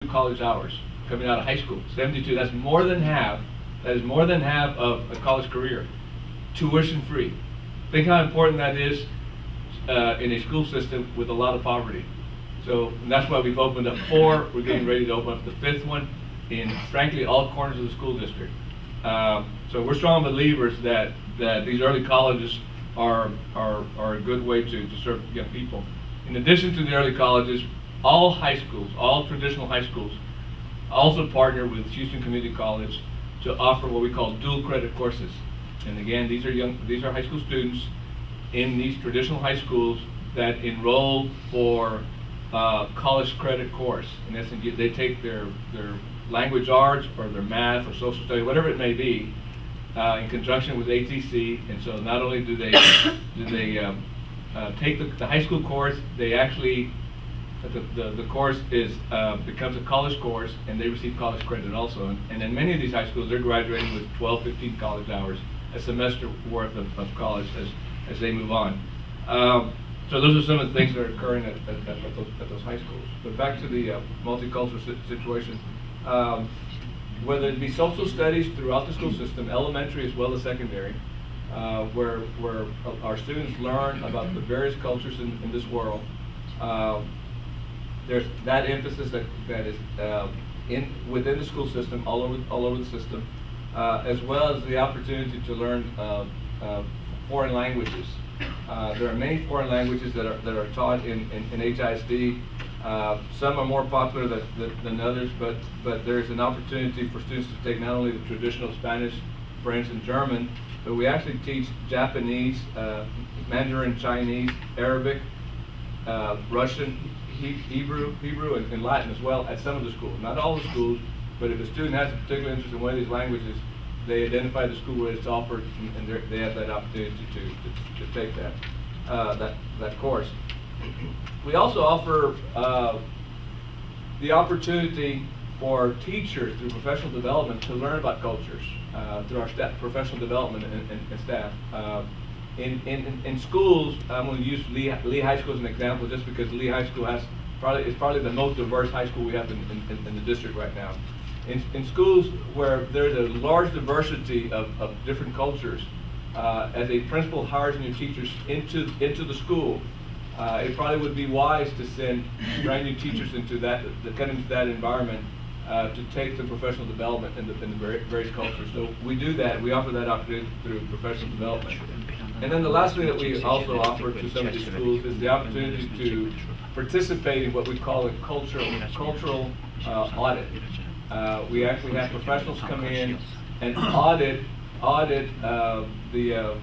college hours coming out of high school. 72, that's more than half. That is more than half of a college career, tuition free. Think how important that is in a school system with a lot of poverty. So that's why we've opened up 4. We're getting ready to open up the 5th one in, frankly, all corners of the school district. So we're strong believers that these early colleges are a good way to serve young people. In addition to the early colleges, all high schools, all traditional high schools, also partner with Houston Community College to offer what we call dual credit courses. And again, these are high school students in these traditional high schools that enroll for college credit course. In essence, they take their language arts or their math or social studies, whatever it may be, in conjunction with ATC. And so not only do they take the high school course, they actually the course becomes a college course, and they receive college credit also. And in many of these high schools, they're graduating with 12, 15 college hours, a semester worth of college as they move on. So those are some of the things that are occurring at those high schools. But back to the multicultural situation. Whether it be social studies throughout the school system, elementary as well as secondary, where our students learn about the various cultures in this world. There's that emphasis that is within the school system, all over the system, as well as the opportunity to learn foreign languages. There are many foreign languages that are taught in HISD. Some are more popular than others, but there's an opportunity for students to take not only the traditional Spanish, French, and German, but we actually teach Japanese, Mandarin Chinese, Arabic, Russian, Hebrew, and Latin as well at some of the schools. Not all the schools, but if a student has a particular interest in one of these languages, they identify the school where it's offered, and they have that opportunity to take that course. We also offer the opportunity for teachers through professional development to learn about cultures through our professional development and staff. In schools, I'm going to use Lee High School as an example, just because Lee High School is probably the most diverse high school we have in the district right now. In schools where there's a large diversity of different cultures, as a principal hires new teachers into the school, it probably would be wise to send brand new teachers into that environment to take the professional development in the various cultures. So we do that. We offer that opportunity through professional development. And then the last thing that we also offer to some of these schools is the opportunity to participate in what we call a cultural audit. We actually have professionals come in and audit the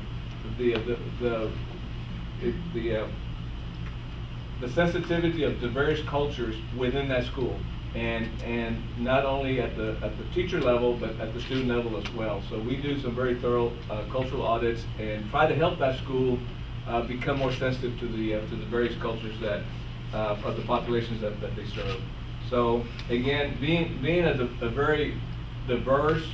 sensitivity of the various cultures within that school, and not only at the teacher level, but at the student level as well. So we do some very thorough cultural audits and try to help that school become more sensitive to the various cultures that of the populations that they serve. So again, being a very diverse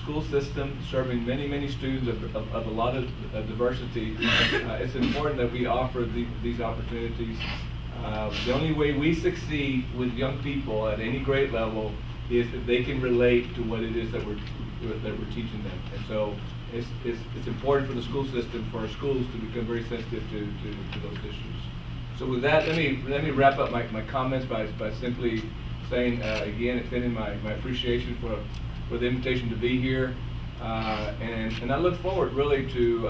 school system serving many students of a lot of diversity, it's important that we offer these opportunities. The only way we succeed with young people at any grade level is if they can relate to what it is that we're teaching them. And so it's important for the school system, for our schools, to become very sensitive to those issues. So with that, let me wrap up my comments by simply saying again, extending my appreciation for the invitation to be here, and I look forward really to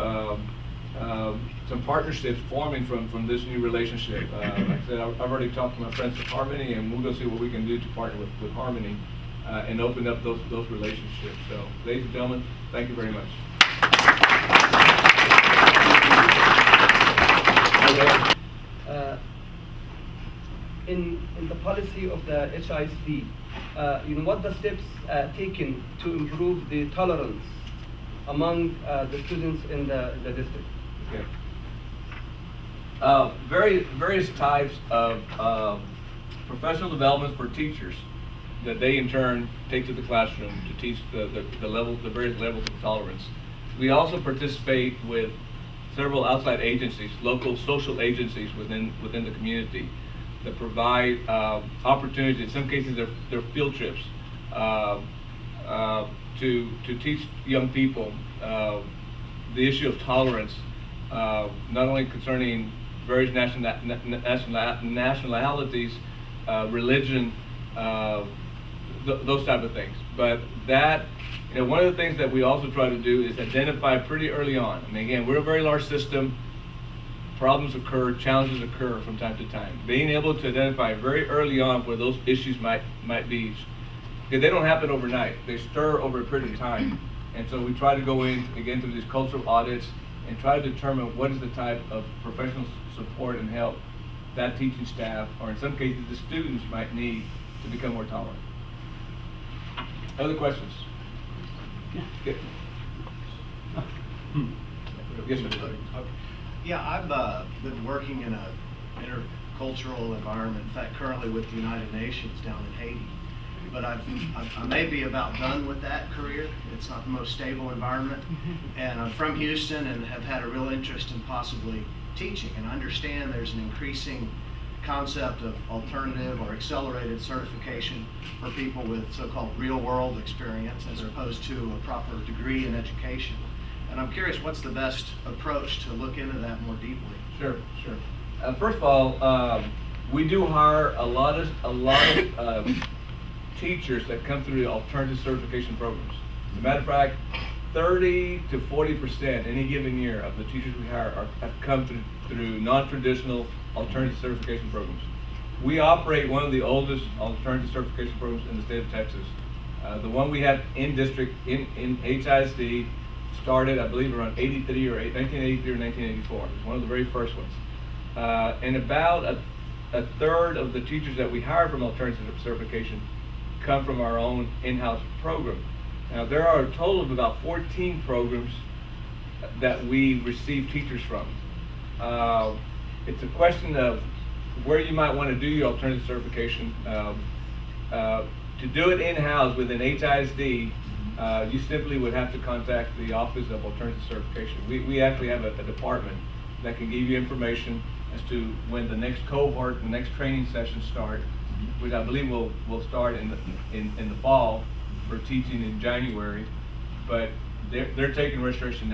some partnerships forming from this new relationship. Like I said, I've already talked to my friends at Harmony, and we'll go see what we can do to partner with Harmony and open up those relationships. So, ladies and gentlemen, thank you very much. In the policy of the HISD, what the steps taken to improve the tolerance among the students in the district? Okay. Various types of professional development for teachers that they in turn take to the classroom to teach the various levels of tolerance. We also participate with several outside agencies, local social agencies within the community, that provide opportunities. In some cases, they're field trips to teach young people the issue of tolerance, not only concerning various nationalities, religion, those type of things. But that, one of the things that we also try to do is identify pretty early on. I mean, again, we're a very large system. Problems occur, challenges occur from time to time. Being able to identify very early on where those issues might be, because they don't happen overnight. They stir over a period of time. And so we try to go in, again, through these cultural audits and try to determine what is the type of professional support and help that teaching staff, or in some cases the students, might need to become more tolerant. Other questions? Yeah. Yes, sir. Yeah, I've been working in a intercultural environment, in fact, currently with the United Nations down in Haiti. But I may be about done with that career. It's not the most stable environment. And I'm from Houston and have had a real interest in possibly teaching. And I understand there's an increasing concept of alternative or accelerated certification for people with so-called real-world experience as opposed to a proper degree in education. And I'm curious, what's the best approach to look into that more deeply? Sure. First of all, we do hire a lot of teachers that come through the alternative certification programs. As a matter of fact, 30 to 40% any given year of the teachers we hire have come through non-traditional alternative certification programs. We operate one of the oldest alternative certification programs in the state of Texas. The one we have in district in HISD started, I believe, around 1983 or 1984. It was one of the very first ones. And about a third of the teachers that we hire from alternative certification come from our own in-house program. Now, there are a total of about 14 programs that we receive teachers from. It's a question of where you might want to do your alternative certification. To do it in-house within HISD, you simply would have to contact the Office of Alternative Certification. We actually have a department that can give you information as to when the next cohort, the next training sessions start, which I believe will start in the fall for teaching in January. But they're taking registration now.